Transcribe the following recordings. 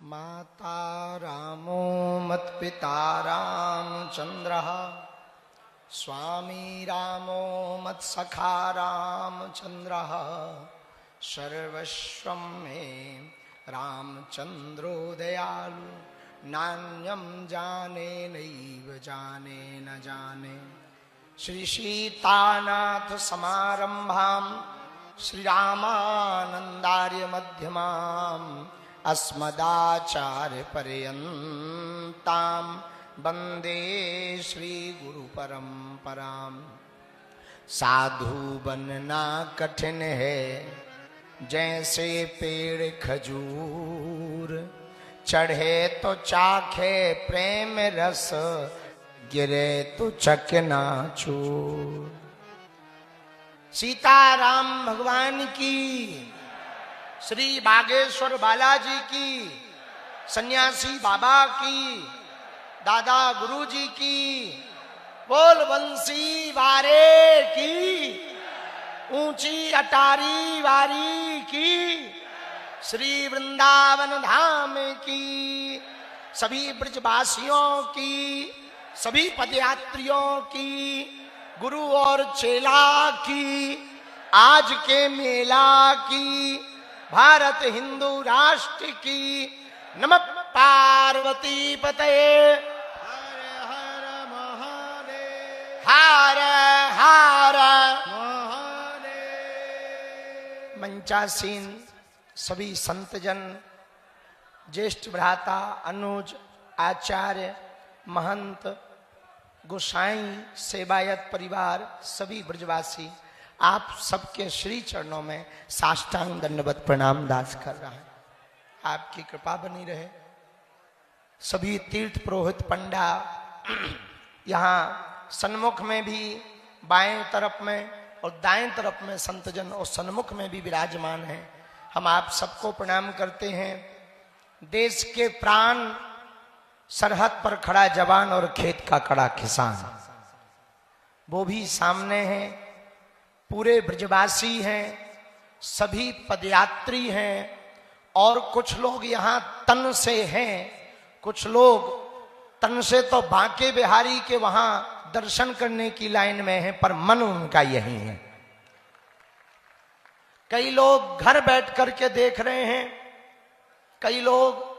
माता रामो मत्पिता रामचन्द्रः स्वामी रामो मत्सखा रामचन्द्रः सर्वस्वं मे रामचन्द्रो दयालु नान्यं जाने नैव जाने न जाने। श्री सीतानाथ समारंभां श्रीरामानन्दार्य मध्यमाम् अस्मदाचार्य पर्यन्तां वन्दे श्री गुरु परंपरां। साधु बनना कठिन है जैसे पेड़ खजूर, चढ़े तो चाखे प्रेम रस गिरे तो चकनाचूर। सीताराम भगवान की, श्री बागेश्वर बालाजी की, सन्यासी बाबा की, दादा गुरुजी की, बोल बंसी वारे की, ऊंची अटारी वारी की, श्री वृंदावन धाम की, सभी ब्रजवासियों की, सभी पदयात्रियों की, गुरु और चेला की, आज के मेला की, भारत हिंदू राष्ट्र की। नमः पार्वती पतये हर हर महादेव, हर हर महादेव। मंचासीन सभी संतजन, ज्येष्ठ भ्राता, अनुज, आचार्य, महंत, गोसाई, सेवायत परिवार, सभी ब्रजवासी, आप सबके श्री चरणों में साष्टांग दंडवत प्रणाम दास कर रहा है। आपकी कृपा बनी रहे। सभी तीर्थ पुरोहित पंडा यहाँ सन्मुख में भी, बाएं तरफ में और दाएं तरफ में संतजन और सन्मुख में भी विराजमान हैं। हम आप सबको प्रणाम करते हैं। देश के प्राण, सरहद पर खड़ा जवान और खेत का कड़ा किसान, वो भी सामने हैं। पूरे ब्रजवासी हैं, सभी पदयात्री हैं, और कुछ लोग यहाँ तन से हैं, कुछ लोग तन से तो बांके बिहारी के वहां दर्शन करने की लाइन में हैं, पर मन उनका यही है। कई लोग घर बैठ करके देख रहे हैं, कई लोग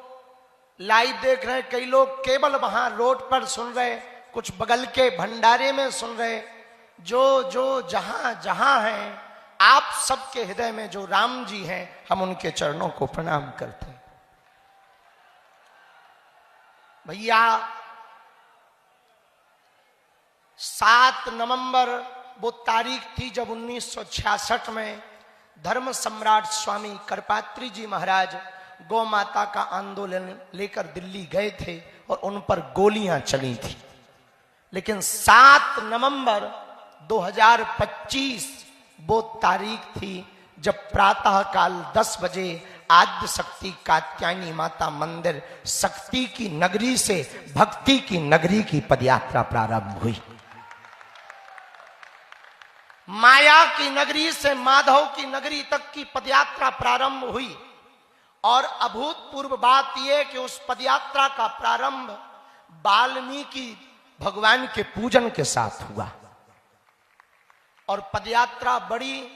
लाइव देख रहे हैं, कई लोग केवल वहां रोड पर सुन रहे, कुछ बगल के भंडारे में सुन रहे। जो जो जहां जहां हैं, आप सबके हृदय में जो राम जी हैं, हम उनके चरणों को प्रणाम करते हैं। भैया 7 नवंबर वो तारीख थी जब 1966 में धर्म सम्राट स्वामी करपात्री जी महाराज गौ माता का आंदोलन लेकर दिल्ली गए थे और उन पर गोलियां चली थी। लेकिन 7 नवंबर 2025 वो तारीख थी जब प्रातः काल 10 बजे आद्य शक्ति कात्यायनी माता मंदिर शक्ति की नगरी से भक्ति की नगरी की पदयात्रा प्रारंभ हुई। माया की नगरी से माधव की नगरी तक की पदयात्रा प्रारंभ हुई। और अभूतपूर्व बात यह कि उस पदयात्रा का प्रारंभ वाल्मीकि भगवान के पूजन के साथ हुआ। और पदयात्रा बड़ी,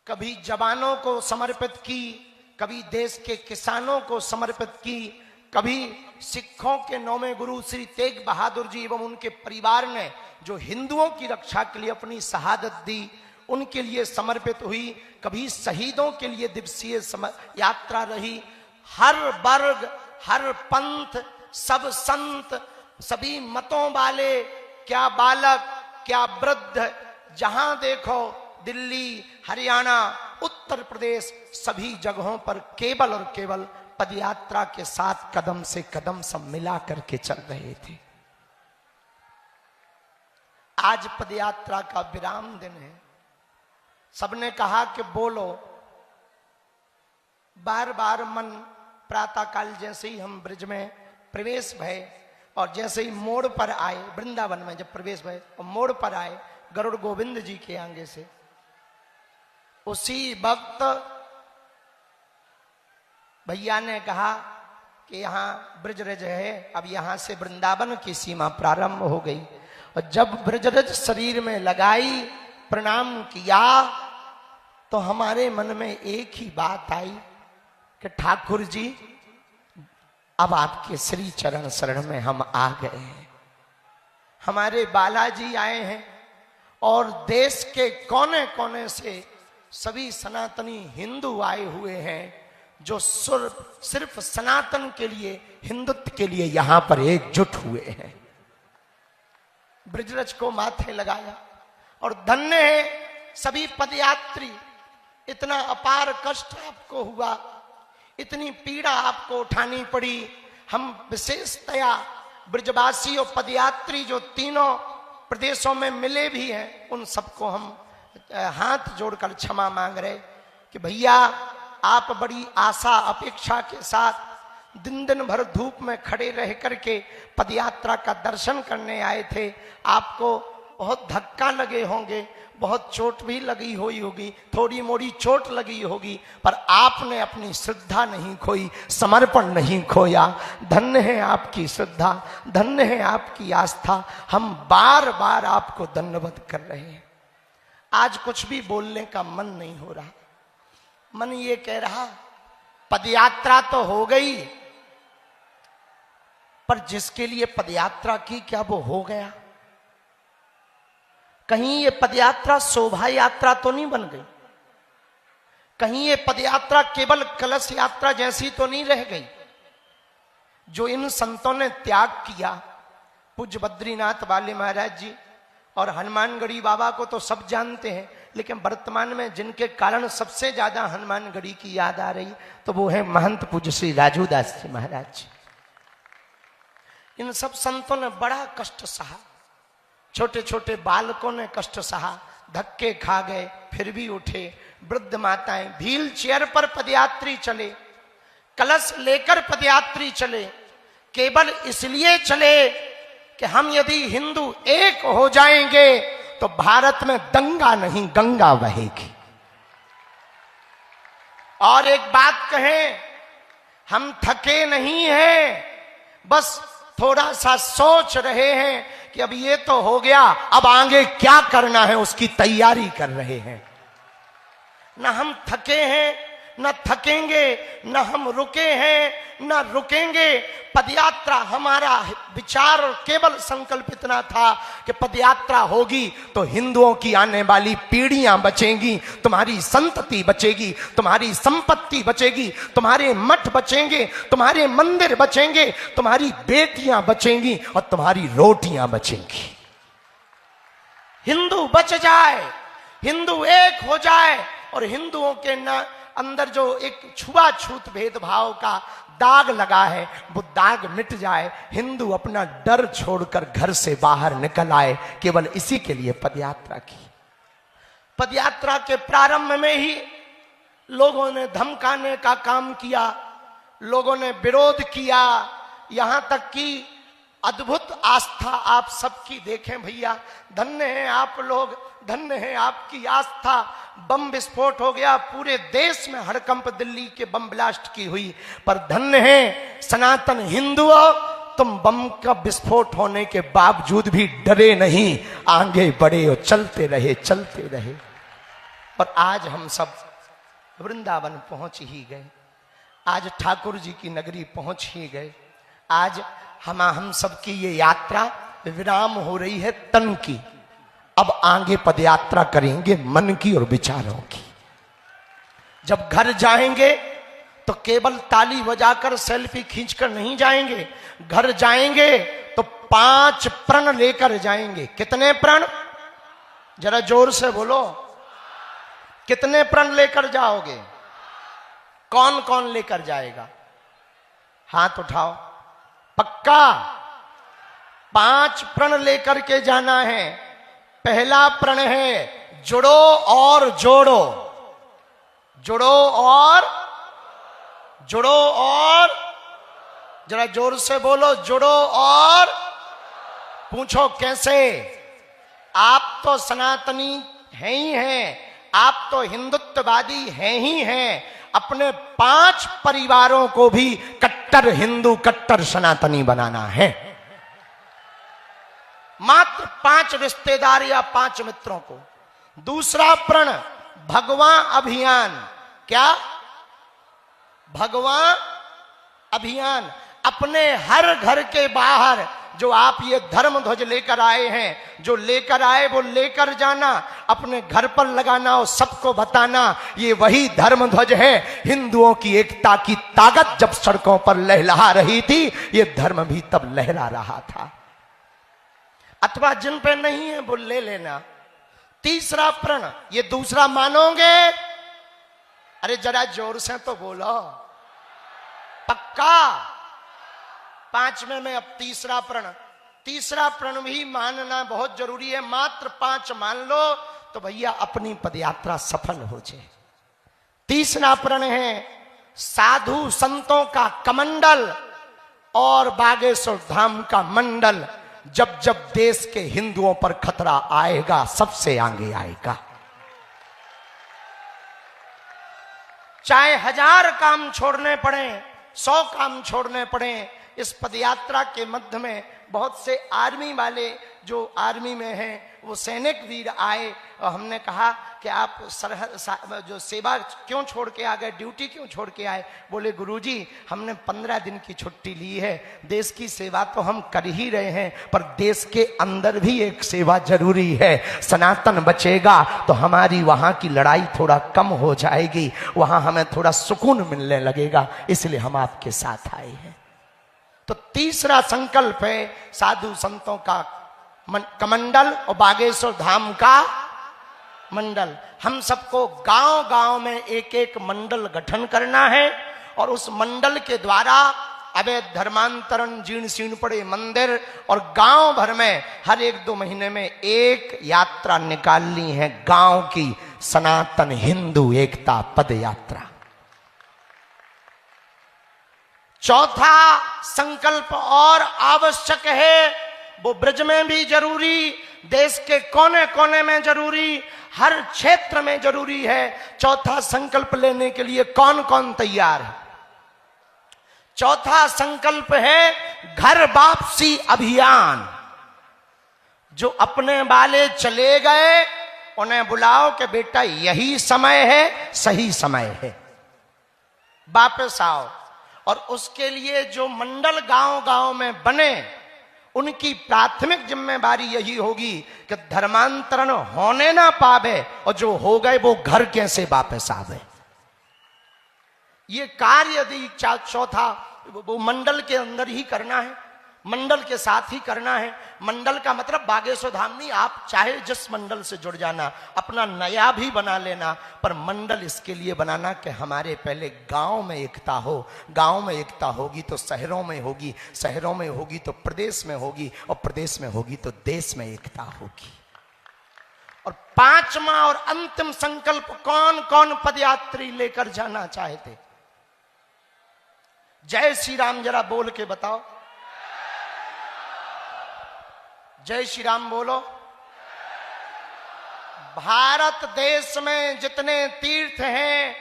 कभी जवानों को समर्पित की, कभी देश के किसानों को समर्पित की, कभी सिखों के 9वें गुरु श्री तेग बहादुर जी एवं उनके परिवार ने जो हिंदुओं की रक्षा के लिए अपनी शहादत दी, उनके लिए समर्पित हुई। कभी शहीदों के लिए दिवसीय यात्रा रही। हर वर्ग, हर पंथ, सब संत, सभी मतों वाले, क्या बालक क्या वृद्ध, जहां देखो दिल्ली, हरियाणा, उत्तर प्रदेश, सभी जगहों पर केवल और केवल पदयात्रा के साथ कदम से कदम सब मिला करके चल रहे थे। आज पदयात्रा का विराम दिन है। सबने कहा कि बोलो। बार बार मन प्रातःकाल जैसे ही हम ब्रिज में प्रवेश भय और जैसे ही मोड़ पर आए, वृंदावन में जब प्रवेश भय और मोड़ पर आए गरुड़ गोविंद जी के आगे से, उसी वक्त भैया ने कहा कि यहाँ ब्रजरज है, अब यहाँ से वृंदावन की सीमा प्रारंभ हो गई। और जब ब्रजरज शरीर में लगाई, प्रणाम किया, तो हमारे मन में एक ही बात आई कि ठाकुर जी अब आपके श्री चरण शरण में हम आ गए हैं। हमारे बालाजी आए हैं और देश के कोने कोने से सभी सनातनी हिंदू आए हुए हैं जो सिर्फ सनातन के लिए, हिंदुत्व के लिए यहां पर एकजुट हुए हैं। ब्रजरज को माथे लगाया और धन्य है सभी पदयात्री। इतना अपार कष्ट आपको हुआ, इतनी पीड़ा आपको उठानी पड़ी। हम विशेषतया ब्रजवासी और पदयात्री जो तीनों प्रदेशों में मिले भी हैं, उन सबको हम हाथ जोड़कर क्षमा मांग रहे कि भैया आप बड़ी आशा अपेक्षा के साथ दिन दिन भर धूप में खड़े रह करके पदयात्रा का दर्शन करने आए थे। आपको बहुत धक्का लगे होंगे, बहुत चोट भी लगी हुई होगी, थोड़ी मोड़ी चोट लगी होगी, पर आपने अपनी श्रद्धा नहीं खोई, समर्पण नहीं खोया। धन्य है आपकी श्रद्धा, धन्य है आपकी आस्था। हम बार बार आपको धन्यवाद कर रहे हैं। आज कुछ भी बोलने का मन नहीं हो रहा। मन ये कह रहा पदयात्रा तो हो गई, पर जिसके लिए पदयात्रा की क्या वो हो गया? कहीं ये पदयात्रा शोभा यात्रा तो नहीं बन गई? कहीं ये पदयात्रा केवल कलश यात्रा जैसी तो नहीं रह गई? जो इन संतों ने त्याग किया, पूज्य बद्रीनाथ वाले महाराज जी और हनुमानगढ़ी बाबा को तो सब जानते हैं, लेकिन वर्तमान में जिनके कारण सबसे ज्यादा हनुमानगढ़ी की याद आ रही तो वो है महंत पूज्य श्री राजूदास जी महाराज जी। इन सब संतों ने बड़ा कष्ट सहा, छोटे छोटे बालकों ने कष्ट सहा, धक्के खा गए फिर भी उठे। वृद्ध माताएं व्हील चेयर पर पदयात्री चले, कलश लेकर पदयात्री चले, केवल इसलिए चले कि हम यदि हिंदू एक हो जाएंगे तो भारत में दंगा नहीं गंगा बहेगी। और एक बात कहें, हम थके नहीं हैं, बस थोड़ा सा सोच रहे हैं कि अब ये तो हो गया, अब आगे क्या करना है उसकी तैयारी कर रहे हैं। न हम थके हैं न थकेंगे, न हम रुके हैं न रुकेंगे। पदयात्रा हमारा विचार और केवल संकल्प इतना था कि पदयात्रा होगी तो हिंदुओं की आने वाली पीढ़ियां बचेंगी, तुम्हारी संतति बचेगी, तुम्हारी संपत्ति बचेगी, तुम्हारे मठ बचेंगे, तुम्हारे मंदिर बचेंगे, तुम्हारी बेटियां बचेंगी और तुम्हारी रोटियां बचेंगी। हिंदू बच जाए, हिंदू एक हो जाए और हिंदुओं के न अंदर जो एक छुआछूत भेदभाव का दाग लगा है वो दाग मिट जाए, हिंदू अपना डर छोड़कर घर से बाहर निकल आए। केवल इसी के लिए पदयात्रा की। पदयात्रा के प्रारंभ में ही लोगों ने धमकाने का काम किया, लोगों ने विरोध किया, यहां तक कि अद्भुत आस्था आप सबकी देखें भैया। धन्य है आप लोग, धन्य है आपकी आस्था। बम विस्फोट हो गया, पूरे देश में हड़कंप दिल्ली के बम ब्लास्ट की हुई, पर धन्य है सनातन हिंदुओं, तुम बम का विस्फोट होने के बावजूद भी डरे नहीं, आगे बढ़े और चलते रहे, चलते रहे। और आज हम सब वृंदावन पहुंच ही गए, आज ठाकुर जी की नगरी पहुंच ही गए। आज हम सबकी ये यात्रा विराम हो रही है तन की, अब आगे पदयात्रा करेंगे मन की और विचारों की। जब घर जाएंगे तो केवल ताली बजाकर सेल्फी खींचकर नहीं जाएंगे, घर जाएंगे तो 5 प्रण लेकर जाएंगे। कितने प्रण? जरा जोर से बोलो, कितने प्रण लेकर जाओगे? कौन कौन लेकर जाएगा? हाथ उठाओ। पक्का 5 प्रण लेकर के जाना है। पहला प्रण है जुड़ो और जोड़ो, जुड़ो और जुड़ो और, जरा जोर से बोलो, जुड़ो और। पूछो कैसे? आप तो सनातनी हैं ही हैं, आप तो हिंदुत्ववादी हैं ही हैं, अपने 5 परिवारों को भी कट्टर हिंदू, कट्टर सनातनी बनाना है। मात्र 5 रिश्तेदार या 5 मित्रों को। दूसरा प्रण भगवां अभियान। क्या? भगवां अभियान। अपने हर घर के बाहर जो आप ये धर्म ध्वज लेकर आए हैं, जो लेकर आए वो लेकर जाना, अपने घर पर लगाना और सबको बताना ये वही धर्म ध्वज है। हिंदुओं की एकता की ताकत जब सड़कों पर लहलहा रही थी, ये धर्म भी तब लहरा रहा था। अथवा जिन पे नहीं है वो ले लेना। तीसरा प्रण, ये दूसरा मानोगे? अरे जरा जोर से तो बोलो। पक्का? 5वें में अब तीसरा प्रण। तीसरा प्रण भी मानना बहुत जरूरी है। मात्र 5 मान लो तो भैया अपनी पदयात्रा सफल हो जाए। तीसरा प्रण है साधु संतों का कमंडल और बागेश्वर धाम का मंडल। जब जब देश के हिंदुओं पर खतरा आएगा, सबसे आगे आएगा। चाहे 1000 काम छोड़ने पड़े, 100 काम छोड़ने पड़े, इस पदयात्रा के मध्य में बहुत से आर्मी वाले जो आर्मी में हैं वो सैनिक वीर आए और हमने कहा कि आप सरहद जो सेवा क्यों छोड़ के आ गए, ड्यूटी क्यों छोड़ के आए? बोले गुरुजी हमने 15 दिन की छुट्टी ली है। देश की सेवा तो हम कर ही रहे हैं, पर देश के अंदर भी एक सेवा जरूरी है। सनातन बचेगा तो हमारी वहां की लड़ाई थोड़ा कम हो जाएगी, वहां हमें थोड़ा सुकून मिलने लगेगा, इसलिए हम आपके साथ आए हैं। तो तीसरा संकल्प है साधु संतों का कमंडल और बागेश्वर धाम का मंडल। हम सबको गांव गांव में एक एक मंडल गठन करना है और उस मंडल के द्वारा अवैध धर्मांतरण, जीर्ण शीर्ण पड़े मंदिर और गांव भर में हर 1-2 महीने में एक यात्रा निकालनी है, गांव की सनातन हिंदू एकता पद यात्रा। चौथा संकल्प और आवश्यक है, वो ब्रज में भी जरूरी, देश के कोने कोने में जरूरी, हर क्षेत्र में जरूरी है। चौथा संकल्प लेने के लिए कौन कौन तैयार है? चौथा संकल्प है घर वापसी अभियान। जो अपने वाले चले गए उन्हें बुलाओ कि बेटा यही समय है, सही समय है, वापस आओ। और उसके लिए जो मंडल गांव गांव में बने, उनकी प्राथमिक जिम्मेदारी यही होगी कि धर्मांतरण होने ना पावे और जो हो गए वो घर कैसे वापस आवे। ये कार्य यदि चौथा वो मंडल के अंदर ही करना है, मंडल के साथ ही करना है। मंडल का मतलब बागेश्वर धाम नहीं, आप चाहे जिस मंडल से जुड़ जाना, अपना नया भी बना लेना, पर मंडल इसके लिए बनाना कि हमारे पहले गांव में एकता हो। गांव में एकता होगी तो शहरों में होगी, शहरों में होगी तो प्रदेश में होगी, और प्रदेश में होगी तो देश में एकता होगी। और 5वां और अंतिम संकल्प कौन कौन पदयात्री लेकर जाना चाहते? जय श्री राम जरा बोल के बताओ। जय श्री राम बोलो। भारत देश में जितने तीर्थ हैं,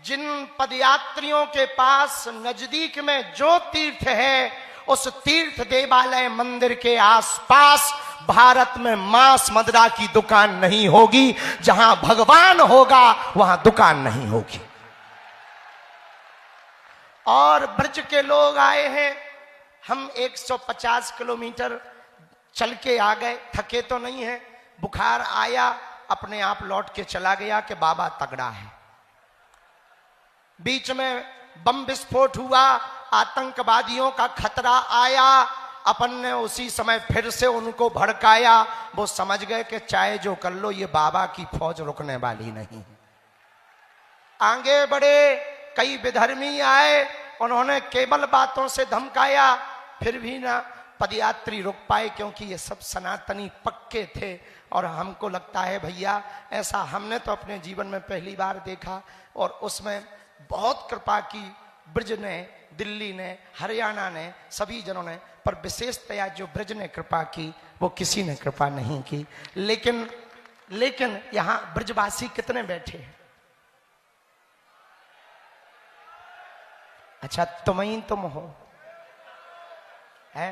जिन पदयात्रियों के पास नजदीक में जो तीर्थ है, उस तीर्थ देवालय मंदिर के आसपास भारत में मांस मदिरा की दुकान नहीं होगी। जहां भगवान होगा वहां दुकान नहीं होगी। और ब्रज के लोग आए हैं, हम 150 किलोमीटर चल के आ गए, थके तो नहीं है। बुखार आया, अपने आप लौट के चला गया कि बाबा तगड़ा है। बीच में बम विस्फोट हुआ, आतंकवादियों का खतरा आया, अपन ने उसी समय फिर से उनको भड़काया। वो समझ गए कि चाहे जो कर लो, ये बाबा की फौज रुकने वाली नहीं। आगे बढ़े, कई विधर्मी आए, उन्होंने केवल बातों से धमकाया, फिर भी ना पदयात्री रुक पाए, क्योंकि ये सब सनातनी पक्के थे। और हमको लगता है भैया, ऐसा हमने तो अपने जीवन में पहली बार देखा, और उसमें बहुत कृपा की ब्रज ने, दिल्ली ने, हरियाणा ने, सभी जनों ने, पर विशेषतया जो ब्रज ने कृपा की वो किसी ने कृपा नहीं की। लेकिन यहां ब्रजवासी कितने बैठे हैं? अच्छा, तुम ही तुम हो, है?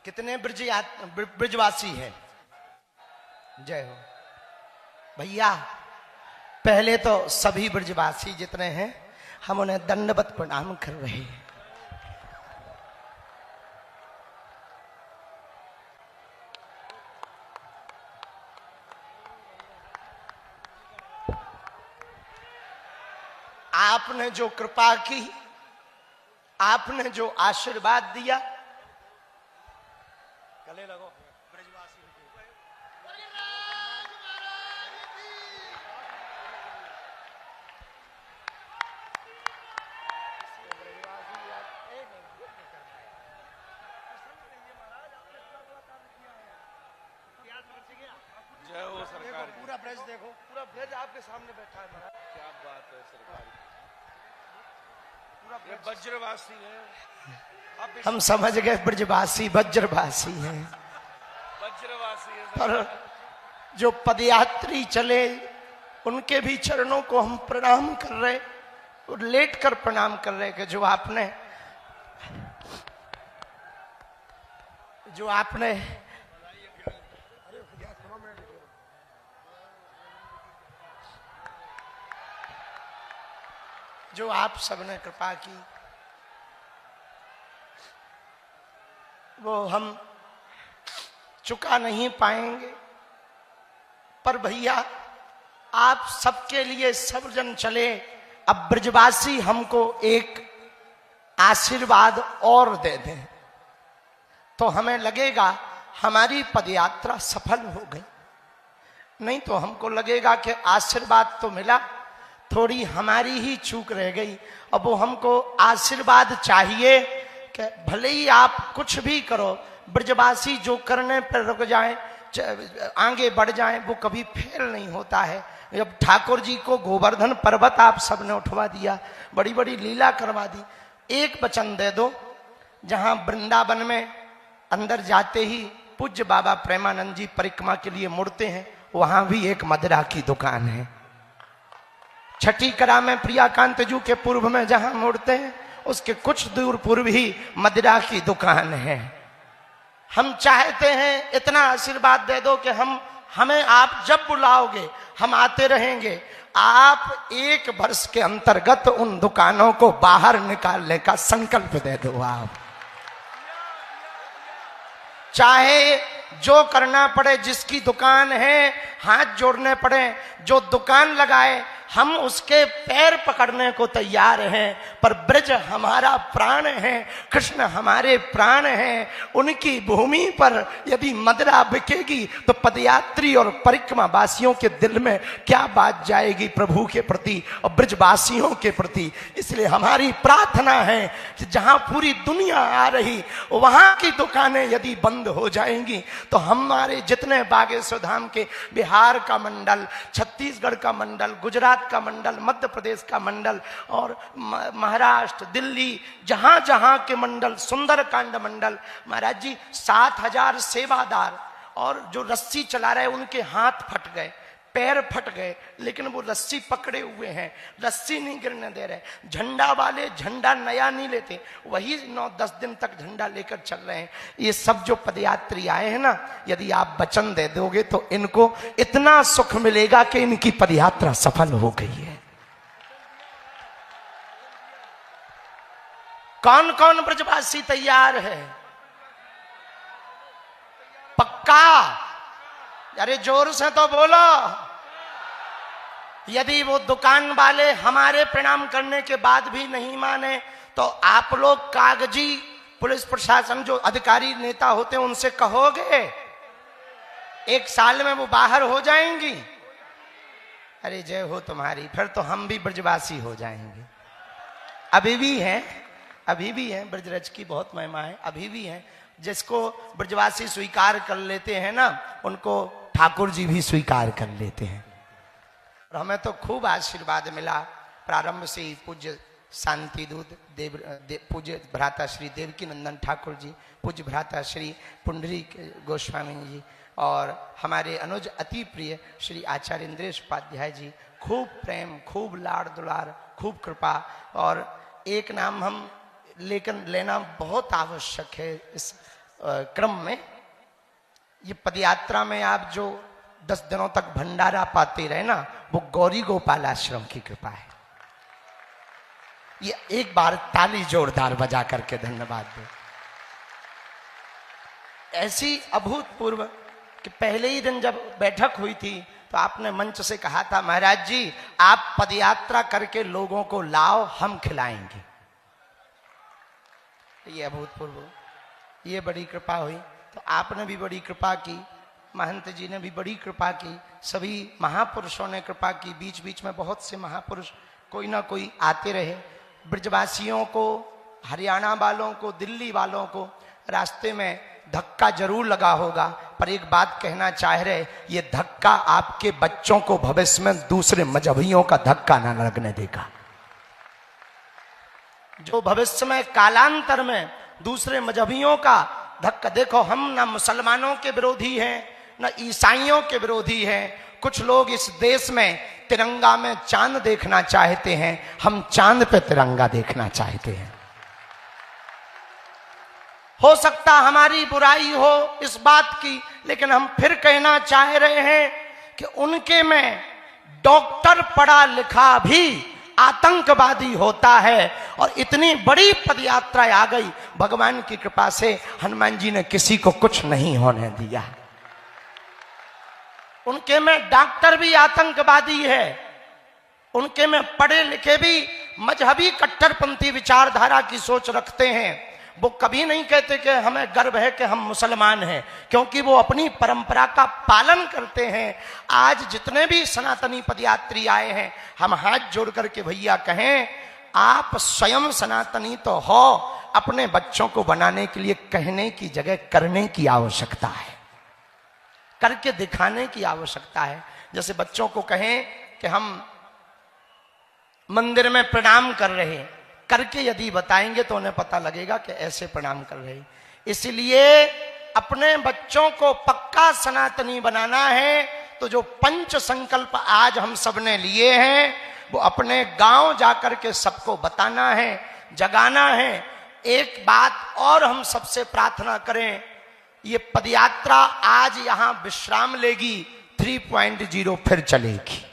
कितने ब्रजवासी हैं? जय हो भैया। पहले तो सभी ब्रजवासी जितने हैं हम उन्हें दंडवत प्रणाम कर रहे हैं। आपने जो कृपा की, आपने जो आशीर्वाद दिया, गले लगो ब्रजवासी। जय हो सरकार। पूरा ब्रज देखो, पूरा ब्रज आपके सामने बैठा है महाराज। क्या बात है सरकार, पूरा वज्रवासी है। हम समझ गए ब्रजवासी वज्रवासी हैं, वज्रवासी है। पर जो पदयात्री चले उनके भी चरणों को हम प्रणाम कर रहे और लेट कर प्रणाम कर रहे कि जो आपने जो आप सबने कृपा की वो हम चुका नहीं पाएंगे। पर भैया आप सबके लिए सब जन चले, अब ब्रजवासी हमको एक आशीर्वाद और दे दें तो हमें लगेगा हमारी पदयात्रा सफल हो गई। नहीं तो हमको लगेगा कि आशीर्वाद तो मिला, थोड़ी हमारी ही चूक रह गई। अब वो हमको आशीर्वाद चाहिए कि भले ही आप कुछ भी करो, ब्रजवासी जो करने पर रुक जाएं, आगे बढ़ जाएं, वो कभी फेल नहीं होता है। जब ठाकुर जी को गोवर्धन पर्वत आप सबने उठवा दिया, बड़ी बड़ी लीला करवा दी, एक वचन दे दो, जहां वृंदावन में अंदर जाते ही पूज्य बाबा प्रेमानंद जी परिक्रमा के लिए मुड़ते हैं, वहां भी एक मदिरा की दुकान है। छठी करा में प्रियाकांत जू के पूर्व में जहां मुड़ते हैं उसके कुछ दूर पूर्व ही मदिरा की दुकान है। हम चाहते हैं इतना आशीर्वाद दे दो कि हमें आप जब बुलाओगे हम आते रहेंगे। आप एक वर्ष के अंतर्गत उन दुकानों को बाहर निकालने का संकल्प दे दो। आप चाहे जो करना पड़े, जिसकी दुकान है हाथ जोड़ने पड़े, जो दुकान लगाए हम उसके पैर पकड़ने को तैयार हैं। पर ब्रज हमारा प्राण है, कृष्ण हमारे प्राण हैं। उनकी भूमि पर यदि मदिरा बिकेगी तो पदयात्री और परिक्रमा वासियों के दिल में क्या बात जाएगी प्रभु के प्रति और ब्रजवासियों के प्रति। इसलिए हमारी प्रार्थना है कि जहां पूरी दुनिया आ रही वहां की दुकानें यदि बंद हो जाएंगी तो हमारे जितने बागेश्वर धाम के बिहार का मंडल, छत्तीसगढ़ का मंडल, गुजरात का मंडल, मध्य प्रदेश का मंडल और महाराष्ट्र, दिल्ली, जहां जहां के मंडल, सुंदरकांड मंडल, महाराज जी 7,000 सेवादार और जो रस्सी चला रहे उनके हाथ फट गए, पैर फट गए, लेकिन वो रस्सी पकड़े हुए हैं, रस्सी नहीं गिरने दे रहे। झंडा वाले झंडा नया नहीं लेते, वही 9-10 दिन तक झंडा लेकर चल रहे हैं। ये सब जो पदयात्री आए हैं ना, यदि आप वचन दे दोगे तो इनको इतना सुख मिलेगा कि इनकी पदयात्रा सफल हो गई है। कौन कौन ब्रजवासी तैयार है? पक्का? अरे जोर से तो बोलो। यदि वो दुकान वाले हमारे प्रणाम करने के बाद भी नहीं माने तो आप लोग कागजी पुलिस प्रशासन जो अधिकारी नेता होते हैं उनसे कहोगे, 1 साल में वो बाहर हो जाएंगी। अरे जय हो तुम्हारी, फिर तो हम भी ब्रजवासी हो जाएंगे। अभी भी हैं ब्रजरज की बहुत महिमा है, अभी भी हैं। जिसको ब्रजवासी स्वीकार कर लेते हैं ना, उनको ठाकुर जी भी स्वीकार कर लेते हैं। और हमें तो खूब आशीर्वाद मिला प्रारंभ से ही पूज्य शांति दूत पूज्य भ्राता श्री देवकी नंदन ठाकुर जी, पूज्य भ्राता श्री पुंडरी गोस्वामी जी और हमारे अनुज अति प्रिय श्री आचार्य इंद्रेश उपाध्याय जी, खूब प्रेम, खूब लाड़ दुलार, खूब कृपा। और एक नाम हम लेकिन लेना बहुत आवश्यक है इस क्रम में। ये पदयात्रा में आप जो 10 दिनों तक भंडारा पाते रहे ना, वो गौरी गोपाल आश्रम की कृपा है। ये एक बार ताली जोरदार बजा करके धन्यवाद दो। ऐसी अभूतपूर्व कि पहले ही दिन जब बैठक हुई थी तो आपने मंच से कहा था, महाराज जी आप पदयात्रा करके लोगों को लाओ, हम खिलाएंगे। ये अभूतपूर्व, ये बड़ी कृपा हुई। तो आपने भी बड़ी कृपा की, महंत जी ने भी बड़ी कृपा की, सभी महापुरुषों ने कृपा की। बीच बीच में बहुत से महापुरुष कोई ना कोई आते रहे। ब्रजवासियों को, हरियाणा वालों को, दिल्ली वालों को रास्ते में धक्का जरूर लगा होगा, पर एक बात कहना चाह रहे, ये धक्का आपके बच्चों को भविष्य में दूसरे मजहबियों का धक्का ना लगने देगा। जो भविष्य में कालांतर में दूसरे मजहबियों का धक्का, देखो हम ना मुसलमानों के विरोधी हैं ना ईसाइयों के विरोधी हैं। कुछ लोग इस देश में तिरंगा में चांद देखना चाहते हैं, हम चांद पे तिरंगा देखना चाहते हैं। हो सकता हमारी बुराई हो इस बात की, लेकिन हम फिर कहना चाह रहे हैं कि उनके में डॉक्टर पढ़ा लिखा भी आतंकवादी होता है। और इतनी बड़ी पदयात्रा आ गई, भगवान की कृपा से हनुमान जी ने किसी को कुछ नहीं होने दिया। उनके में डॉक्टर भी आतंकवादी है, उनके में पढ़े लिखे भी मजहबी कट्टरपंथी विचारधारा की सोच रखते हैं। वो कभी नहीं कहते कि हमें गर्व है कि हम मुसलमान हैं, क्योंकि वो अपनी परंपरा का पालन करते हैं। आज जितने भी सनातनी पदयात्री आए हैं, हम हाथ जोड़ करके भैया कहें, आप स्वयं सनातनी तो हो, अपने बच्चों को बनाने के लिए कहने की जगह करने की आवश्यकता है, करके दिखाने की आवश्यकता है। जैसे बच्चों को कहें कि हम मंदिर में प्रणाम कर रहे हैं, करके यदि बताएंगे तो उन्हें पता लगेगा कि ऐसे प्रणाम कर रहे हैं। इसलिए अपने बच्चों को पक्का सनातनी बनाना है तो जो पंच संकल्प आज हम सबने लिए हैं, वो अपने गांव जाकर के सबको बताना है, जगाना है। एक बात और हम सबसे प्रार्थना करें, ये पदयात्रा आज यहां विश्राम लेगी, 3.0 फिर चलेगी।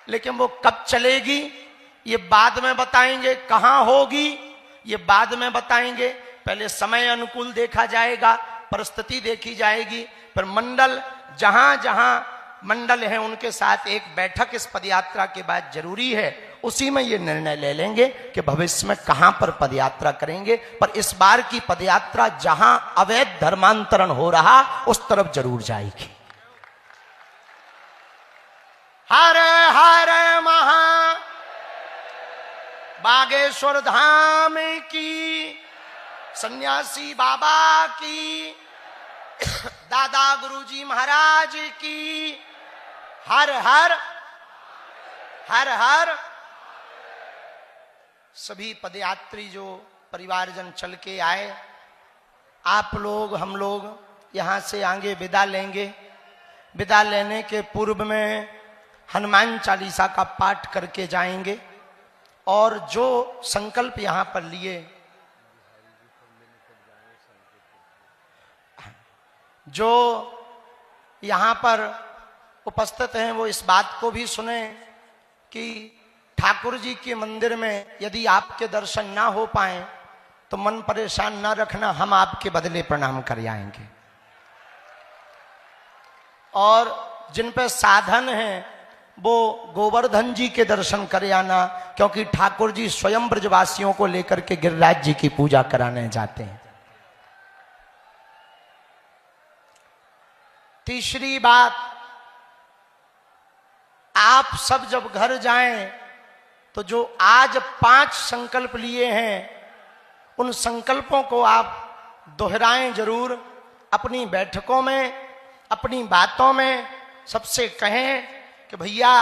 लेकिन वो कब चलेगी ये बाद में बताएंगे, कहां होगी ये बाद में बताएंगे। पहले समय अनुकूल देखा जाएगा, परिस्थिति देखी जाएगी, फिर मंडल, जहां जहां मंडल है उनके साथ एक बैठक इस पदयात्रा के बाद जरूरी है। उसी में ये निर्णय ले लेंगे कि भविष्य में कहां पर पदयात्रा करेंगे। पर इस बार की पदयात्रा जहां अवैध धर्मांतरण हो रहा उस तरफ जरूर जाएगी। हर हर महा बागेश्वर धाम की, सन्यासी बाबा की, दादा गुरुजी महाराज की, हर हर हर हर। सभी पदयात्री जो परिवारजन चल के आए, आप लोग, हम लोग यहां से आगे विदा लेंगे। विदा लेने के पूर्व में हनुमान चालीसा का पाठ करके जाएंगे और जो संकल्प यहां पर लिए, जो यहां पर उपस्थित हैं, वो इस बात को भी सुने कि ठाकुर जी के मंदिर में यदि आपके दर्शन ना हो पाए तो मन परेशान ना रखना, हम आपके बदले प्रणाम कर आएंगे। और जिन पे साधन है वो गोवर्धन जी के दर्शन कर आना, क्योंकि ठाकुर जी स्वयं ब्रजवासियों को लेकर के गिरिराज जी की पूजा कराने जाते हैं। तीसरी बात, आप सब जब घर जाएं तो जो आज 5 संकल्प लिए हैं उन संकल्पों को आप दोहराएं जरूर। अपनी बैठकों में, अपनी बातों में सबसे कहें कि भैया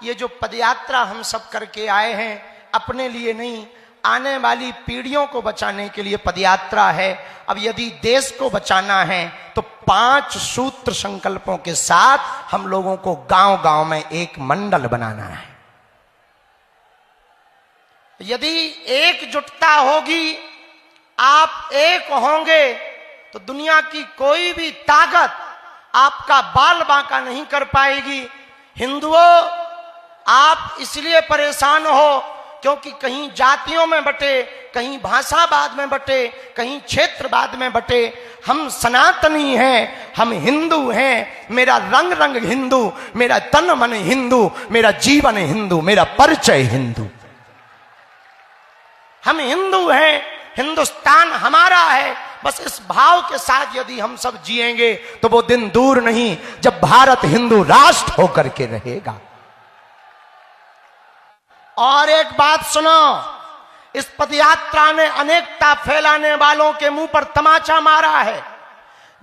ये जो पदयात्रा हम सब करके आए हैं, अपने लिए नहीं, आने वाली पीढ़ियों को बचाने के लिए पदयात्रा है। अब यदि देश को बचाना है तो 5 सूत्र संकल्पों के साथ हम लोगों को गांव गांव में एक मंडल बनाना है। यदि एकजुटता होगी, आप एक होंगे, तो दुनिया की कोई भी ताकत आपका बाल बांका नहीं कर पाएगी। हिंदुओं, आप इसलिए परेशान हो क्योंकि कहीं जातियों में बटे, कहीं भाषावाद में बटे, कहीं क्षेत्रवाद में बटे। हम सनातनी हैं, हम हिंदू हैं। मेरा रंग रंग हिंदू, मेरा तन मन हिंदू, मेरा जीवन हिंदू, मेरा परिचय हिंदू। हम हिंदू हैं, हिंदुस्तान हमारा है। बस इस भाव के साथ यदि हम सब जिएंगे तो वो दिन दूर नहीं जब भारत हिंदू राष्ट्र होकर के रहेगा। और एक बात सुनो, इस पदयात्रा ने अनेकता फैलाने वालों के मुंह पर तमाचा मारा है।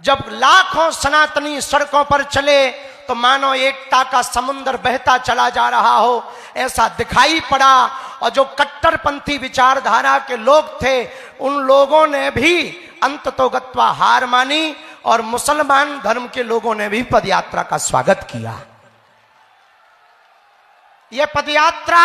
जब लाखों सनातनी सड़कों पर चले तो मानो एकता का समुद्र बहता चला जा रहा हो, ऐसा दिखाई पड़ा। और जो कट्टरपंथी विचारधारा के लोग थे, उन लोगों ने भी अंततोगत्वा हार मानी और मुसलमान धर्म के लोगों ने भी पदयात्रा का स्वागत किया। यह पदयात्रा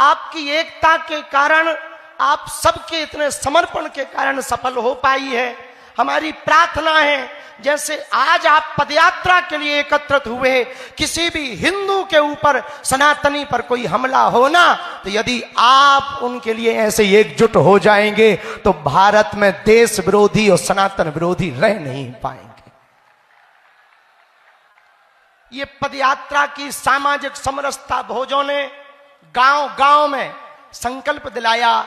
आपकी एकता के कारण, आप सबके इतने समर्पण के कारण सफल हो पाई है। हमारी प्रार्थना है, जैसे आज आप पदयात्रा के लिए एकत्रित हुए, किसी भी हिंदू के ऊपर, सनातनी पर कोई हमला होना, तो यदि आप उनके लिए ऐसे एकजुट हो जाएंगे तो भारत में देश विरोधी और सनातन विरोधी रह नहीं पाएंगे। ये पदयात्रा की सामाजिक समरसता भोजों ने गांव गांव में संकल्प दिलाया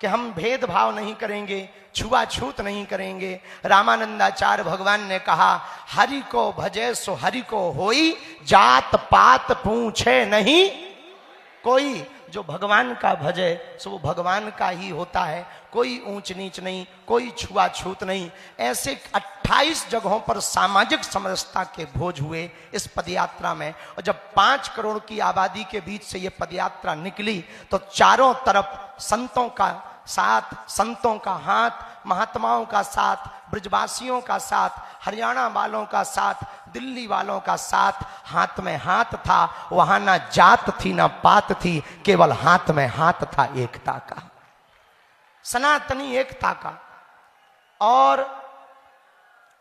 कि हम भेदभाव नहीं करेंगे, छुआछूत नहीं करेंगे। रामानंदाचार्य भगवान ने कहा, हरि को भजे सो हरि को होई, जात पात पूछे नहीं कोई। जो भगवान का भजे सो वो भगवान का ही होता है, कोई ऊंच नीच नहीं, कोई छुआछूत नहीं। ऐसे 28 जगहों पर सामाजिक समरसता के भोज हुए इस पदयात्रा में। और जब 5 करोड़ की आबादी के बीच से ये पदयात्रा निकली तो चारों तरफ संतों का साथ, संतों का हाथ, महात्माओं का साथ, ब्रजवासियों का साथ, हरियाणा वालों का साथ, दिल्ली वालों का साथ, हाथ में हाथ था। वहां ना जात थी ना पात थी, केवल हाथ में हाथ था एकता का, सनातनी एकता का। और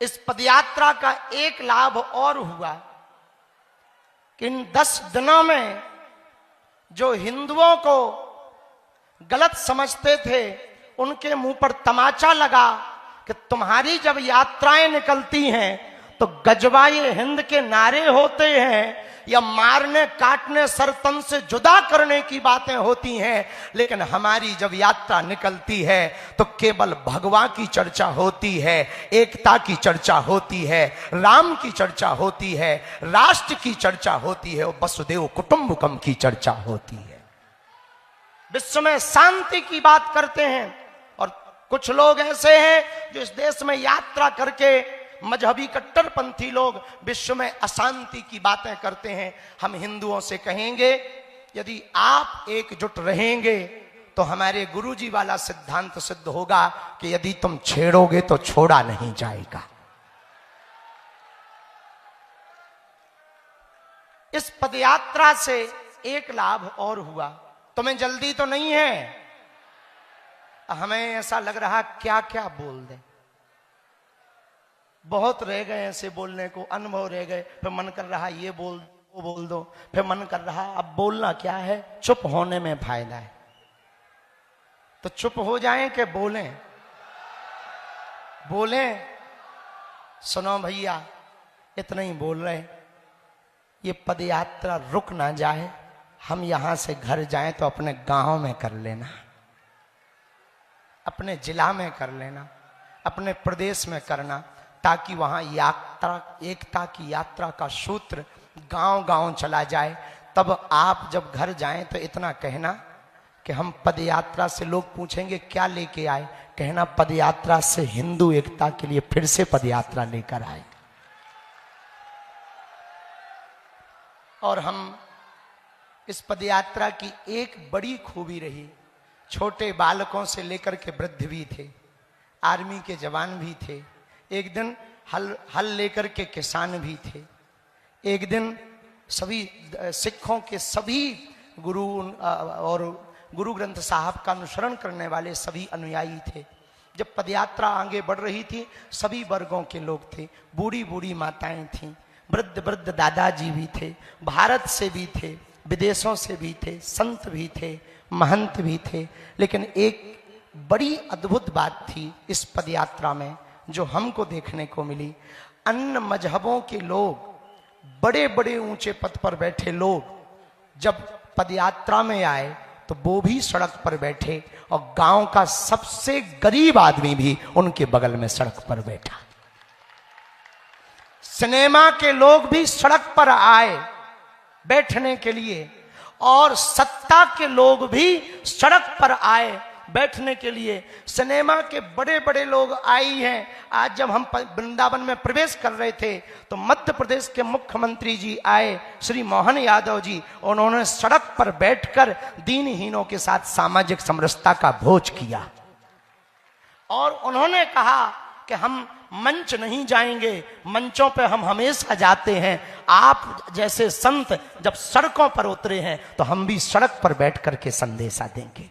इस पदयात्रा का एक लाभ और हुआ कि इन 10 दिनों में जो हिंदुओं को गलत समझते थे, उनके मुंह पर तमाचा लगा कि तुम्हारी जब यात्राएं निकलती हैं तो गजवाए हिंद के नारे होते हैं या मारने काटने सरतन से जुदा करने की बातें होती हैं, लेकिन हमारी जब यात्रा निकलती है तो केवल भगवान की चर्चा होती है, एकता की चर्चा होती है, राम की चर्चा होती है, राष्ट्र की चर्चा होती है और वसुदेव कुटुंबकम की चर्चा होती है। विश्व में शांति की बात करते हैं। और कुछ लोग ऐसे हैं जो इस देश में यात्रा करके, मजहबी कट्टरपंथी लोग विश्व में अशांति की बातें करते हैं। हम हिंदुओं से कहेंगे, यदि आप एकजुट रहेंगे तो हमारे गुरुजी वाला सिद्धांत सिद्ध होगा कि यदि तुम छेड़ोगे तो छोड़ा नहीं जाएगा। इस पदयात्रा से एक लाभ और हुआ। तुम्हें जल्दी तो नहीं है, हमें ऐसा लग रहा क्या क्या बोल दे, बहुत रह गए ऐसे बोलने को, अनुभव रह गए। फिर मन कर रहा ये बोल वो बोल दो, फिर मन कर रहा अब बोलना क्या है, चुप होने में फायदा है। तो चुप हो जाएं कि बोलें? बोलें। सुनो भैया, इतना ही बोल रहे, ये पदयात्रा रुक ना जाए। हम यहां से घर जाएं तो अपने गांव में कर लेना, अपने जिला में कर लेना, अपने प्रदेश में करना, ताकि वहां यात्रा, एकता की यात्रा का सूत्र गांव गांव चला जाए। तब आप जब घर जाएं तो इतना कहना कि हम पदयात्रा से, लोग पूछेंगे क्या लेके आए, कहना पदयात्रा से हिंदू एकता के लिए फिर से पदयात्रा लेकर आए। और हम इस पदयात्रा की एक बड़ी खूबी रही, छोटे बालकों से लेकर के वृद्ध भी थे, आर्मी के जवान भी थे, एक दिन हल लेकर के किसान भी थे, एक दिन सभी सिखों के सभी गुरु और गुरु ग्रंथ साहब का अनुसरण करने वाले सभी अनुयायी थे। जब पदयात्रा आगे बढ़ रही थी, सभी वर्गों के लोग थे, बूढ़ी बूढ़ी माताएं थीं, वृद्ध वृद्ध दादाजी भी थे, भारत से भी थे, विदेशों से भी थे, संत भी थे, महंत भी थे। लेकिन एक बड़ी अद्भुत बात थी इस पदयात्रा में जो हमको देखने को मिली। अन्य मजहबों के लोग, बड़े बड़े ऊंचे पद पर बैठे लोग जब पदयात्रा में आए तो वो भी सड़क पर बैठे और गांव का सबसे गरीब आदमी भी उनके बगल में सड़क पर बैठा। सिनेमा के लोग भी सड़क पर आए बैठने के लिए और सत्ता के लोग भी सड़क पर आए बैठने के लिए। सिनेमा के बड़े बड़े लोग आई हैं। आज जब हम वृंदावन में प्रवेश कर रहे थे तो मध्य प्रदेश के मुख्यमंत्री जी आए, श्री मोहन यादव जी, उन्होंने सड़क पर बैठकर दीनहीनों के साथ सामाजिक समरसता का भोज किया और उन्होंने कहा कि हम मंच नहीं जाएंगे, मंचों पे हम हमेशा जाते हैं, आप जैसे संत जब सड़कों पर उतरे हैं तो हम भी सड़क पर बैठ करके संदेशा देंगे।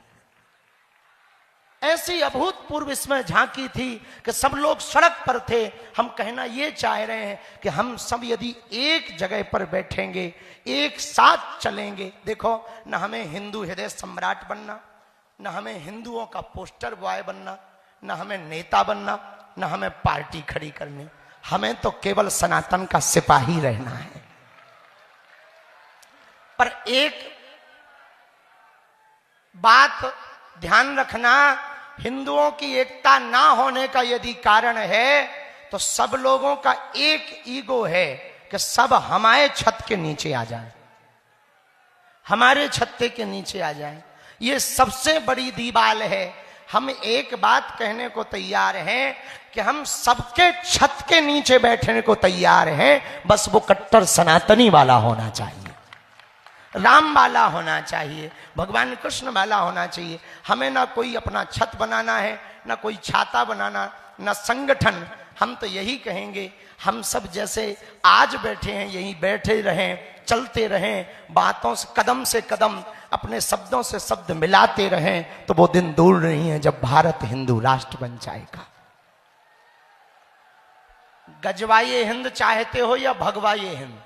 ऐसी अभूतपूर्व इसमें झांकी थी कि सब लोग सड़क पर थे। हम कहना ये चाह रहे हैं कि हम सब यदि एक जगह पर बैठेंगे, एक साथ चलेंगे, देखो न हमें हिंदू हृदय सम्राट बनना, न हमें हिंदुओं का पोस्टर बॉय बनना, न हमें नेता बनना, न हमें पार्टी खड़ी करनी, हमें तो केवल सनातन का सिपाही रहना है। पर एक बात ध्यान रखना, हिंदुओं की एकता ना होने का यदि कारण है तो सब लोगों का एक ईगो है कि सब हमारे छत के नीचे आ जाए, हमारे छत्ते के नीचे आ जाए। ये सबसे बड़ी दीवाल है। हम एक बात कहने को तैयार हैं कि हम सबके छत के नीचे बैठने को तैयार हैं, बस वो कट्टर सनातनी वाला होना चाहिए, राम वाला होना चाहिए, भगवान कृष्ण वाला होना चाहिए। हमें ना कोई अपना छत बनाना है, ना कोई छाता बनाना, ना संगठन। हम तो यही कहेंगे, हम सब जैसे आज बैठे हैं यही बैठे रहें, चलते रहें, बातों से कदम अपने शब्दों से शब्द मिलाते रहें, तो वो दिन दूर नहीं है जब भारत हिंदू राष्ट्र बन जाएगा। गजवाए हिंद चाहते हो या भगवाए हिंद?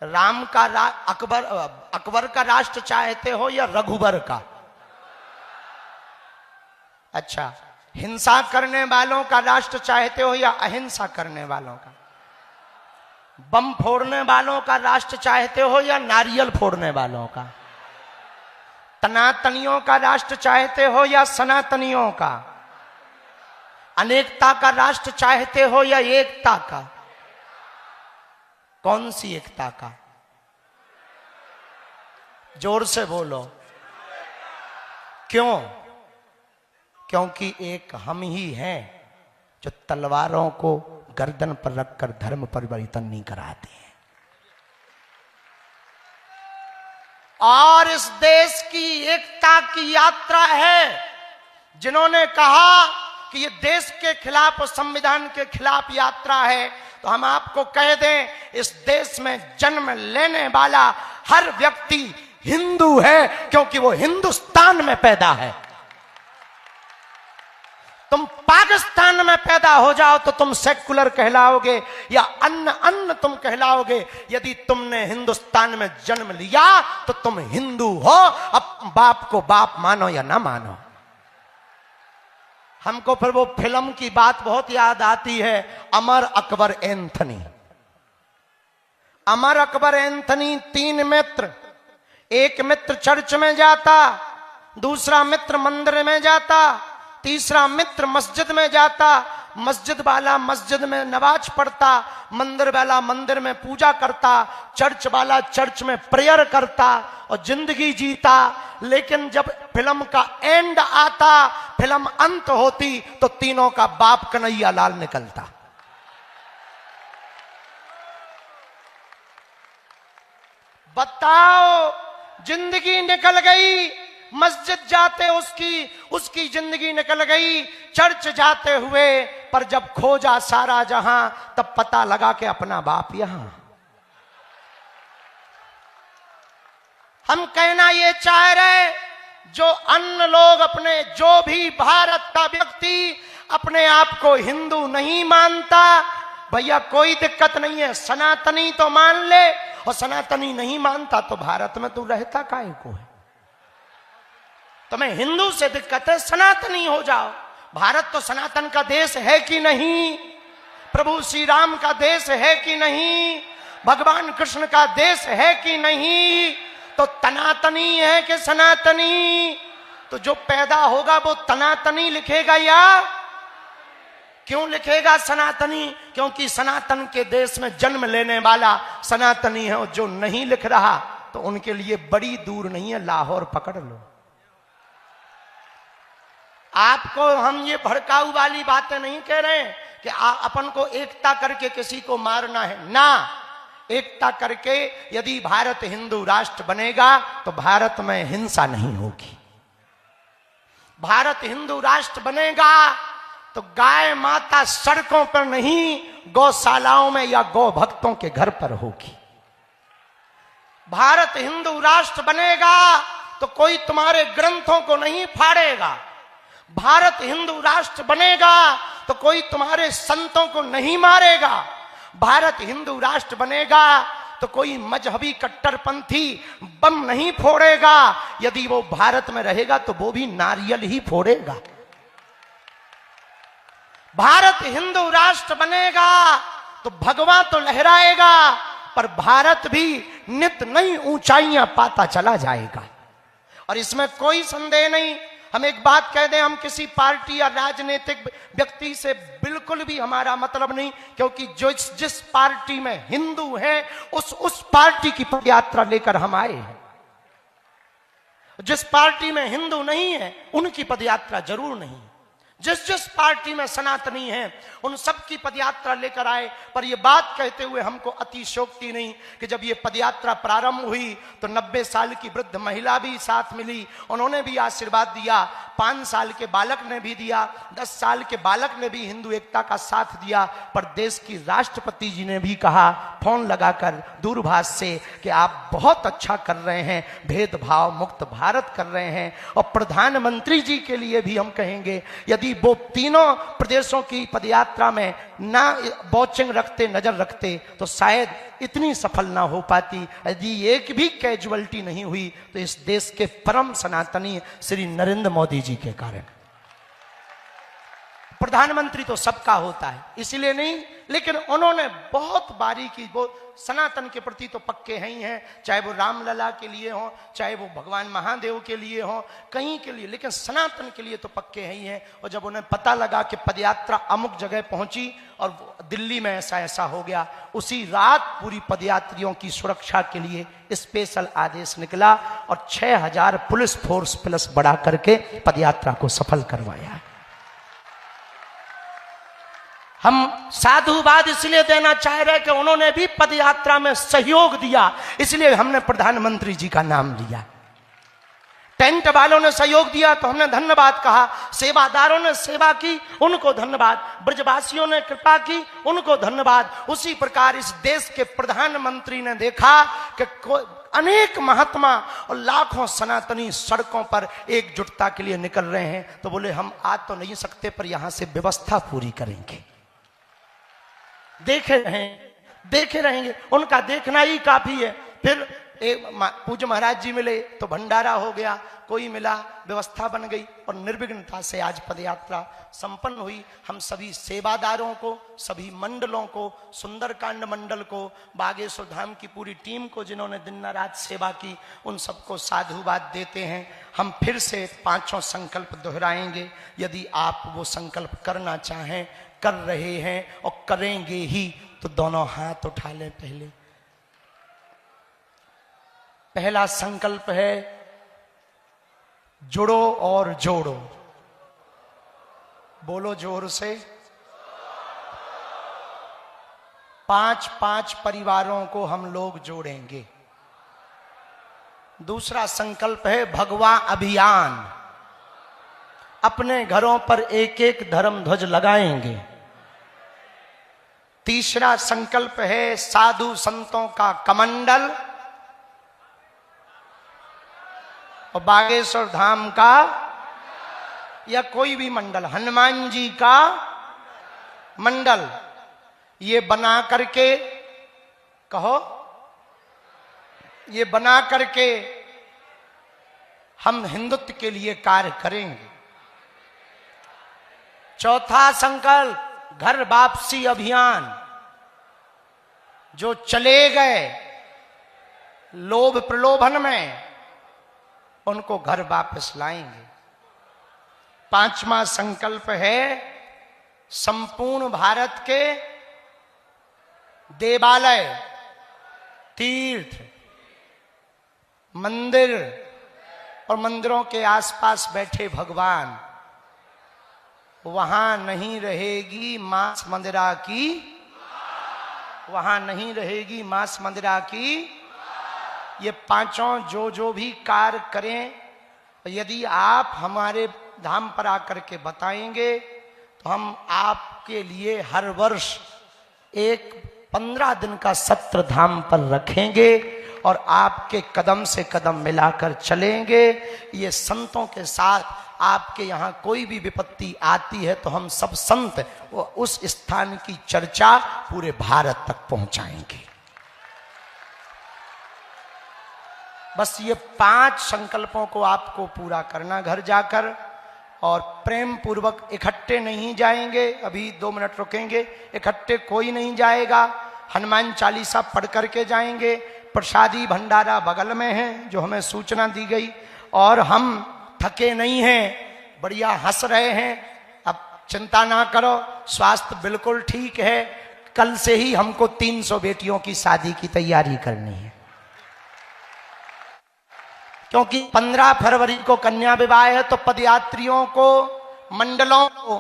राम का अकबर का राष्ट्र चाहते हो या रघुबर का? अच्छा, हिंसा करने वालों का राष्ट्र चाहते हो या अहिंसा करने वालों का? बम फोड़ने वालों का राष्ट्र चाहते हो या नारियल फोड़ने वालों का? तनातनियों का राष्ट्र चाहते हो या सनातनियों का? अनेकता का राष्ट्र चाहते हो या एकता का? कौन सी एकता का? जोर से बोलो। क्यों? क्योंकि एक हम ही हैं जो तलवारों को गर्दन पर रखकर धर्म परिवर्तन नहीं कराते हैं। और इस देश की एकता की यात्रा है। जिन्होंने कहा कि ये देश के खिलाफ और संविधान के खिलाफ यात्रा है, तो हम आपको कह दें, इस देश में जन्म लेने वाला हर व्यक्ति हिंदू है, क्योंकि वो हिंदुस्तान में पैदा है। तुम पाकिस्तान में पैदा हो जाओ तो तुम सेकुलर कहलाओगे या अन्य तुम कहलाओगे। यदि तुमने हिंदुस्तान में जन्म लिया तो तुम हिंदू हो। अब बाप को बाप मानो या ना मानो। हमको फिर वो फिल्म की बात बहुत याद आती है, अमर अकबर एंथनी। अमर अकबर एंथनी 3 मित्र, एक मित्र चर्च में जाता, दूसरा मित्र मंदिर में जाता, तीसरा मित्र मस्जिद में जाता। मस्जिद वाला मस्जिद में नमाज पढ़ता, मंदिर वाला मंदिर में पूजा करता, चर्च वाला चर्च में प्रेयर करता और जिंदगी जीता। लेकिन जब फिल्म का एंड आता, फिल्म अंत होती, तो तीनों का बाप कन्हैया लाल निकलता। बताओ, जिंदगी निकल गई, मस्जिद जाते उसकी जिंदगी निकल गई, चर्च जाते हुए, पर जब खोजा सारा जहां तब पता लगा कि अपना बाप यहां। हम कहना ये चाह रहे, जो अन्य लोग अपने, जो भी भारत का व्यक्ति अपने आप को हिंदू नहीं मानता, भैया कोई दिक्कत नहीं है, सनातनी तो मान ले, और सनातनी नहीं मानता तो भारत में तू रहता काहे को है? तुम्हें हिंदू से दिक्कत है, सनातनी हो जाओ। भारत तो सनातन का देश है कि नहीं? प्रभु श्री राम का देश है कि नहीं? भगवान कृष्ण का देश है कि नहीं? तो तनातनी है कि सनातनी? तो जो पैदा होगा वो तनातनी लिखेगा या क्यों लिखेगा सनातनी? क्योंकि सनातन के देश में जन्म लेने वाला सनातनी है, और जो नहीं लिख रहा तो उनके लिए बड़ी दूर नहीं है, लाहौर पकड़ लो। आपको हम ये भड़काऊ वाली बातें नहीं कह रहे हैं कि अपन को एकता करके किसी को मारना है ना। एकता करके यदि भारत हिंदू राष्ट्र बनेगा तो भारत में हिंसा नहीं होगी। भारत हिंदू राष्ट्र बनेगा तो गाय माता सड़कों पर नहीं, गौशालाओं में या गौ भक्तों के घर पर होगी। भारत हिंदू राष्ट्र बनेगा तो कोई तुम्हारे ग्रंथों को नहीं फाड़ेगा। भारत हिंदू राष्ट्र बनेगा तो कोई तुम्हारे संतों को नहीं मारेगा। भारत हिंदू राष्ट्र बनेगा तो कोई मजहबी कट्टरपंथी बम नहीं फोड़ेगा। यदि वो भारत में रहेगा तो वो भी नारियल ही फोड़ेगा। भारत हिंदू राष्ट्र बनेगा तो भगवा तो लहराएगा, पर भारत भी नित नई ऊंचाइयां पाता चला जाएगा। और इसमें कोई संदेह नहीं। हम एक बात कह दें, हम किसी पार्टी या राजनीतिक व्यक्ति से बिल्कुल भी हमारा मतलब नहीं, क्योंकि जो जिस पार्टी में हिंदू है उस पार्टी की पदयात्रा लेकर हम आए हैं। जिस पार्टी में हिंदू नहीं है उनकी पदयात्रा जरूर नहीं। जिस पार्टी में सनातनी है उन सब की पदयात्रा लेकर आए। पर यह बात कहते हुए हमको अतिशयोक्ति नहीं कि जब ये पदयात्रा प्रारंभ हुई तो 90 साल की वृद्ध महिला भी साथ मिली, उन्होंने भी आशीर्वाद दिया। 5 साल के बालक ने भी दिया, 10 साल के बालक ने भी हिंदू एकता का साथ दिया। पर देश की राष्ट्रपति जी ने भी कहा फोन लगाकर दूरभाष से कि आप बहुत अच्छा कर रहे हैं, भेदभाव मुक्त भारत कर रहे हैं। और प्रधानमंत्री जी के लिए भी हम कहेंगे, यदि वो तीनों प्रदेशों की पदयात्रा में ना वॉचिंग रखते, नजर रखते, तो शायद इतनी सफल ना हो पाती। यदि एक भी कैजुअलिटी नहीं हुई तो इस देश के परम सनातनी श्री नरेंद्र मोदी जी के कारण। प्रधानमंत्री तो सबका होता है इसलिए नहीं, लेकिन उन्होंने बहुत बारीकी, वो सनातन के प्रति तो पक्के हैं ही हैं, चाहे वो रामलला के लिए हो, चाहे वो भगवान महादेव के लिए हो, कहीं के लिए, लेकिन सनातन के लिए तो पक्के हैं ही हैं। और जब उन्हें पता लगा कि पदयात्रा अमुक जगह पहुंची और दिल्ली में ऐसा हो गया, उसी रात पूरी पदयात्रियों की सुरक्षा के लिए स्पेशल आदेश निकला और 6000 पुलिस फोर्स प्लस बढ़ा करके पदयात्रा को सफल करवाया। हम साधुवाद इसलिए देना चाह रहे कि उन्होंने भी पदयात्रा में सहयोग दिया, इसलिए हमने प्रधानमंत्री जी का नाम लिया। टेंट वालों ने सहयोग दिया तो हमने धन्यवाद कहा, सेवादारों ने सेवा की उनको धन्यवाद, ब्रजवासियों ने कृपा की उनको धन्यवाद। उसी प्रकार इस देश के प्रधानमंत्री ने देखा कि अनेक महात्मा और लाखों सनातनी सड़कों पर एकजुटता के लिए निकल रहे हैं, तो बोले हम आ तो नहीं सकते पर यहां से व्यवस्था पूरी करेंगे। देखे रहेंगे, उनका देखना ही काफी है। फिर पूज्य महाराज जी मिले तो भंडारा हो गया, कोई मिला, व्यवस्था बन गई और निर्विघ्नता से आज पदयात्रा संपन्न हुई। हम सभी सेवादारों को, सभी मंडलों को, सुंदरकांड मंडल को, बागेश्वर धाम की पूरी टीम को जिन्होंने दिन रात सेवा की, उन सबको साधुवाद देते हैं। हम फिर से 5 संकल्प दोहराएंगे। यदि आप वो संकल्प करना चाहें, कर रहे हैं और करेंगे ही, तो दोनों हाथ उठा लें। पहला संकल्प है जुड़ो और जोड़ो। बोलो जोर से। 5-5 परिवारों को हम लोग जोड़ेंगे। दूसरा संकल्प है भगवा अभियान। अपने घरों पर एक एक धर्म ध्वज लगाएंगे। तीसरा संकल्प है साधु संतों का कमंडल और बागेश्वर धाम का या कोई भी मंडल, हनुमान जी का मंडल, ये बना करके कहो, ये बना करके हम हिंदुत्व के लिए कार्य करेंगे। चौथा संकल्प घर वापसी अभियान। जो चले गए लोभ प्रलोभन में, उनको घर वापस लाएंगे। पांचवा संकल्प है संपूर्ण भारत के देवालय, तीर्थ, मंदिर और मंदिरों के आसपास बैठे भगवान, वहां नहीं रहेगी मांस मंदिरा की, वहां नहीं रहेगी मांस मंदिरा की। ये पांचों जो भी कार्य करें, यदि आप हमारे धाम पर आकर के बताएंगे तो हम आपके लिए हर वर्ष एक 15 दिन का सत्र धाम पर रखेंगे और आपके कदम से कदम मिलाकर चलेंगे। ये संतों के साथ आपके यहाँ कोई भी विपत्ति आती है तो हम सब संत वो उस स्थान की चर्चा पूरे भारत तक पहुंचाएंगे। बस ये 5 संकल्पों को आपको पूरा करना घर जाकर, और प्रेम पूर्वक इकट्ठे नहीं जाएंगे। अभी 2 मिनट रुकेंगे, इकट्ठे कोई नहीं जाएगा। हनुमान चालीसा पढ़ करके जाएंगे। प्रसादी भंडारा बगल में है जो हमें सूचना दी गई, और हम थके नहीं हैं, बढ़िया हंस रहे हैं। अब चिंता ना करो, स्वास्थ्य बिल्कुल ठीक है। कल से ही हमको 300 बेटियों की शादी की तैयारी करनी है, क्योंकि 15 फरवरी को कन्या विवाह है। तो पदयात्रियों को, मंडलों को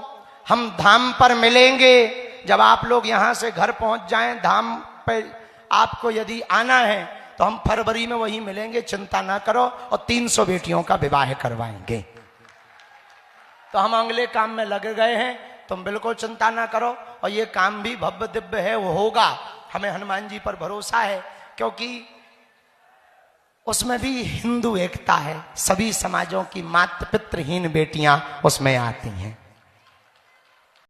हम धाम पर मिलेंगे। जब आप लोग यहां से घर पहुंच जाएं, धाम पर आपको यदि आना है तो हम फरवरी में वहीं मिलेंगे, चिंता ना करो। और 300 बेटियों का विवाह करवाएंगे। तो हम अगले काम में लगे गए हैं, तुम बिल्कुल चिंता ना करो। और ये काम भी भव्य दिव्य है, वो होगा। हमें हनुमान जी पर भरोसा है, क्योंकि उसमें भी हिंदू एकता है। सभी समाजों की मातृ पितृहीन बेटियां उसमें आती हैं।